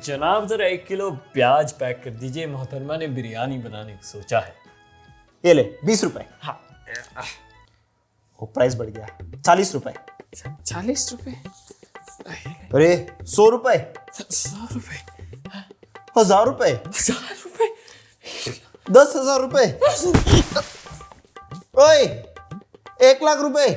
जनाब जरा 1 किलो प्याज पैक कर दीजिए, मोहतरमा ने बिरयानी बनाने की सोचा है। ये ले 20 रुपए। हाँ। वो प्राइस बढ़ गया, 40 रुपए। 40 रुपए? अरे 100 रुपए, 100 रुपए, 1000 रुपए, 1000 रुपए, 10,000 रुपए, ओए 1 लाख रुपए।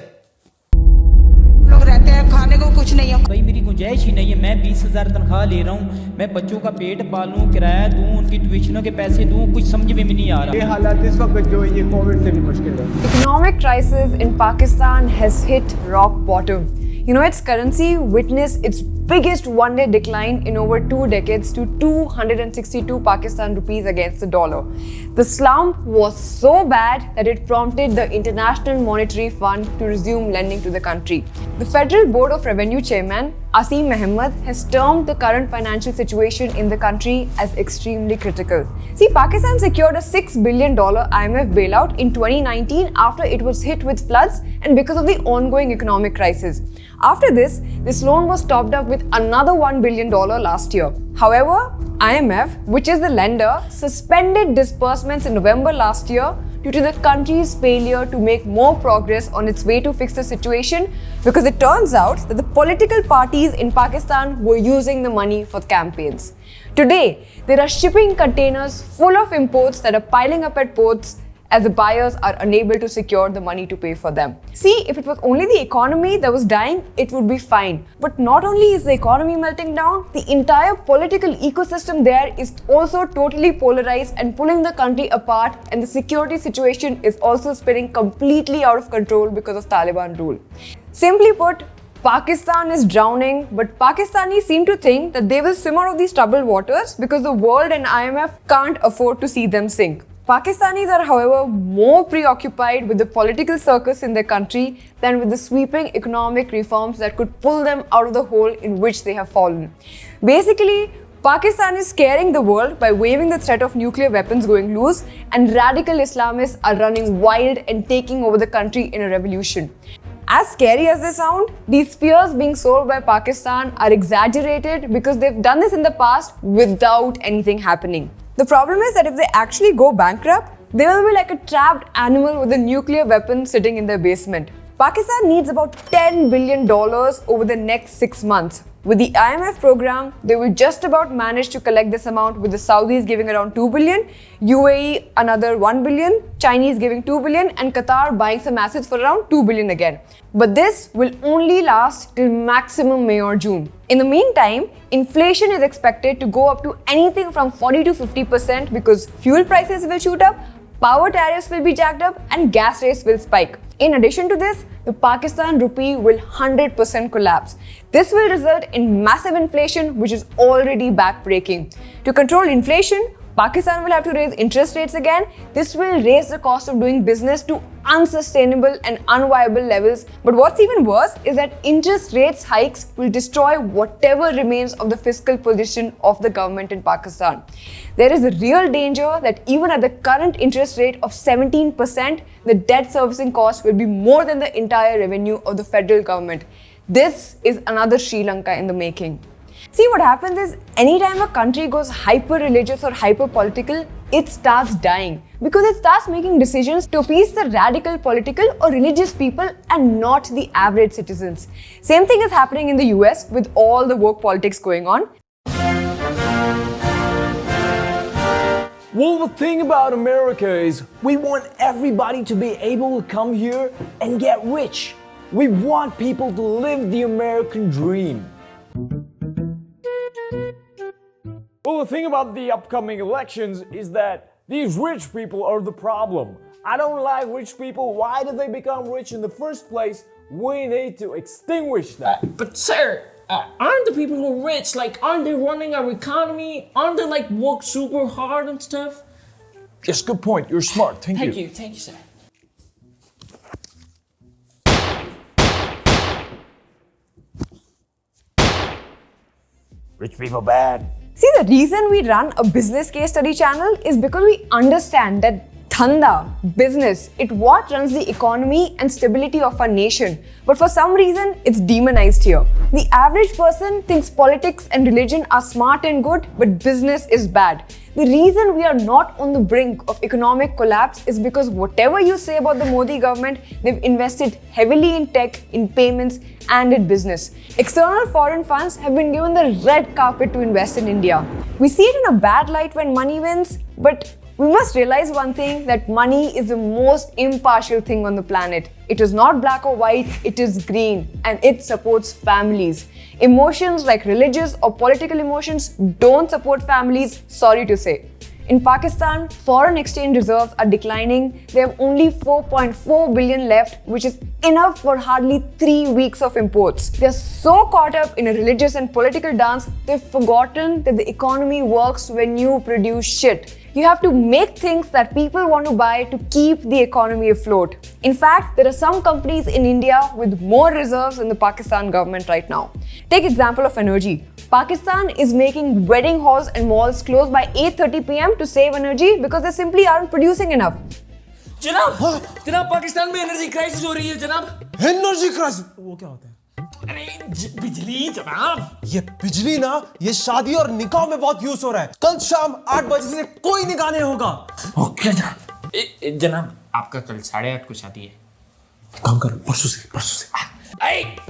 लोग रहते हैं, खाने को कुछ नहीं है। भाई मेरी गुंजाइश ही नहीं है, मैं 20,000 तनख्वाह ले रहा हूँ, मैं बच्चों का पेट पालूं, किराया दूं, उनकी ट्यूशनों के पैसे दूं, कुछ समझ में भी नहीं आ रहा। ये हालात इस वक्त जो है ये कोविड से भी मुश्किल है। Economic crisis in Pakistan has hit rock bottom. You know, its currency witnessed its biggest one-day decline in over 2 decades to 262 Pakistan rupees against the dollar. The slump was so bad that it prompted the International Monetary Fund to resume lending to the country. The Federal Board of Revenue Chairman Asim Ahmed has termed the current financial situation in the country as extremely critical. See, Pakistan secured a $6 billion IMF bailout in 2019 after it was hit with floods and because of the ongoing economic crisis. After this loan was topped up with another $1 billion last year. However, IMF, which is the lender, suspended disbursements in November last year due to the country's failure to make more progress on its way to fix the situation, because it turns out that the political parties in Pakistan were using the money for campaigns. Today, there are shipping containers full of imports that are piling up at ports as the buyers are unable to secure the money to pay for them. See, if it was only the economy that was dying, it would be fine. But not only is the economy melting down, the entire political ecosystem there is also totally polarized and pulling the country apart, and the security situation is also spinning completely out of control because of Taliban rule. Simply put, Pakistan is drowning, but Pakistanis seem to think that they will swim out of these troubled waters because the world and IMF can't afford to see them sink. Pakistanis are, however, more preoccupied with the political circus in their country than with the sweeping economic reforms that could pull them out of the hole in which they have fallen. Basically, Pakistan is scaring the world by waving the threat of nuclear weapons going loose, and radical Islamists are running wild and taking over the country in a revolution. As scary as they sound, these fears being sold by Pakistan are exaggerated because they've done this in the past without anything happening. The problem is that if they actually go bankrupt, they will be like a trapped animal with a nuclear weapon sitting in their basement. Pakistan needs about $10 billion over the next 6 months. With the IMF program, they will just about manage to collect this amount, with the Saudis giving around $2 billion, UAE another $1 billion, Chinese giving $2 billion, and Qatar buying some assets for around $2 billion again. But this will only last till maximum May or June. In the meantime, inflation is expected to go up to anything from 40 to 50% because fuel prices will shoot up, power tariffs will be jacked up, and gas rates will spike. In addition to this, the Pakistan rupee will 100% collapse. This will result in massive inflation, which is already backbreaking. To control inflation, Pakistan will have to raise interest rates again. This will raise the cost of doing business to unsustainable and unviable levels. But what's even worse is that interest rates hikes will destroy whatever remains of the fiscal position of the government in Pakistan. There is a real danger that even at the current interest rate of 17%, the debt servicing cost will be more than the entire revenue of the federal government. This is another Sri Lanka in the making. See, what happens is, anytime a country goes hyper-religious or hyper-political, it starts dying because it starts making decisions to appease the radical political or religious people and not the average citizens. Same thing is happening in the US with all the woke politics going on. Well, the thing about America is we want everybody to be able to come here and get rich. We want people to live the American dream. Well, the thing about the upcoming elections is that these rich people are the problem. I don't like rich people. Why did they become rich in the first place? We need to extinguish that. But sir, aren't the people who are rich, aren't they running our economy? Aren't they work super hard and stuff? Yes, good point. You're smart. Thank you. Thank you, sir. Rich people bad. See, the reason we run a business case study channel is because we understand that Dhanda, business, it what runs the economy and stability of our nation. But for some reason, it's demonized here. The average person thinks politics and religion are smart and good, but business is bad. The reason we are not on the brink of economic collapse is because whatever you say about the Modi government, they've invested heavily in tech, in payments, and in business. External foreign funds have been given the red carpet to invest in India. We see it in a bad light when money wins, but we must realize one thing, that money is the most impartial thing on the planet. It is not black or white, it is green, and it supports families. Emotions like religious or political emotions don't support families, sorry to say. In Pakistan, foreign exchange reserves are declining. They have only 4.4 billion left, which is enough for hardly 3 weeks of imports. They're so caught up in a religious and political dance, they've forgotten that the economy works when you produce shit. You have to make things that people want to buy to keep the economy afloat. In fact, there are some companies in India with more reserves than the Pakistan government right now. Take example of energy. Pakistan is making wedding halls and malls close by 8:30 p.m. to save energy because they simply aren't producing enough. जनाब पाकिस्तान में energy crisis हो रही है जनाब। Energy crisis वो क्या होता है? अरे बिजली जनाब। ये बिजली ना, ये शादी और निकाह में बहुत यूज हो रहा है। कल शाम 8 बजे से कोई निकाह नहीं होगा। ओके जनाब। जनाब, आपका कल 8:30 को शादी है। काम कर, परसों से।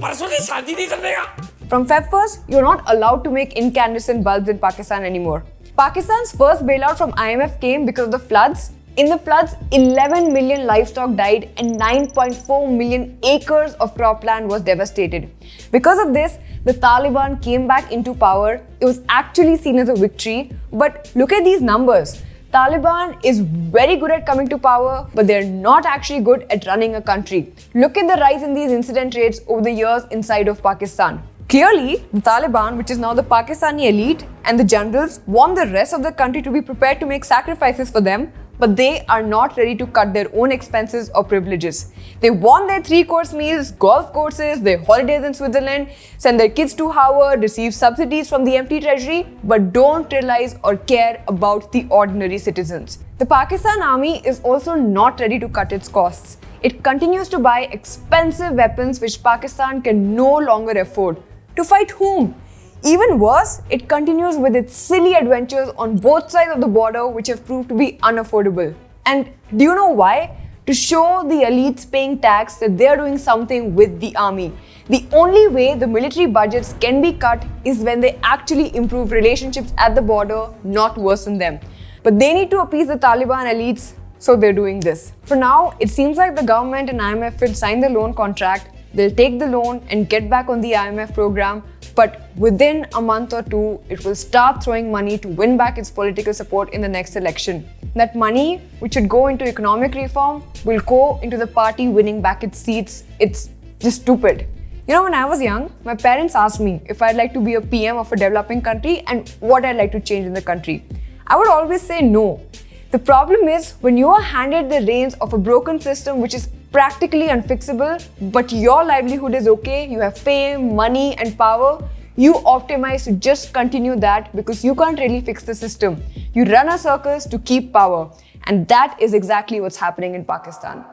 परसों से शादी नहीं करने का। From Feb 1st, you're not allowed to make incandescent bulbs in Pakistan anymore. Pakistan's first bailout from IMF came because of the floods. In the floods, 11 million livestock died and 9.4 million acres of cropland was devastated. Because of this, the Taliban came back into power. It was actually seen as a victory. But look at these numbers. Taliban is very good at coming to power, but they're not actually good at running a country. Look at the rise in these incident rates over the years inside of Pakistan. Clearly, the Taliban, which is now the Pakistani elite, and the generals want the rest of the country to be prepared to make sacrifices for them, but they are not ready to cut their own expenses or privileges. They want their 3-course meals, golf courses, their holidays in Switzerland, send their kids to Harvard, receive subsidies from the empty treasury, but don't realize or care about the ordinary citizens. The Pakistan army is also not ready to cut its costs. It continues to buy expensive weapons which Pakistan can no longer afford. To fight whom? Even worse, it continues with its silly adventures on both sides of the border which have proved to be unaffordable. And do you know why? To show the elites paying tax that they are doing something with the army. The only way the military budgets can be cut is when they actually improve relationships at the border, not worsen them. But they need to appease the Taliban elites, so they're doing this. For now, it seems like the government and IMF will sign the loan contract. They'll take the loan and get back on the IMF program. But within a month or two, it will start throwing money to win back its political support in the next election. That money, which should go into economic reform, will go into the party winning back its seats. It's just stupid. You know, when I was young, my parents asked me if I'd like to be a PM of a developing country and what I'd like to change in the country. I would always say no. The problem is when you are handed the reins of a broken system which is practically unfixable, but your livelihood is okay, you have fame, money and power, you optimize to just continue that because you can't really fix the system. You run a circus to keep power, and that is exactly what's happening in Pakistan.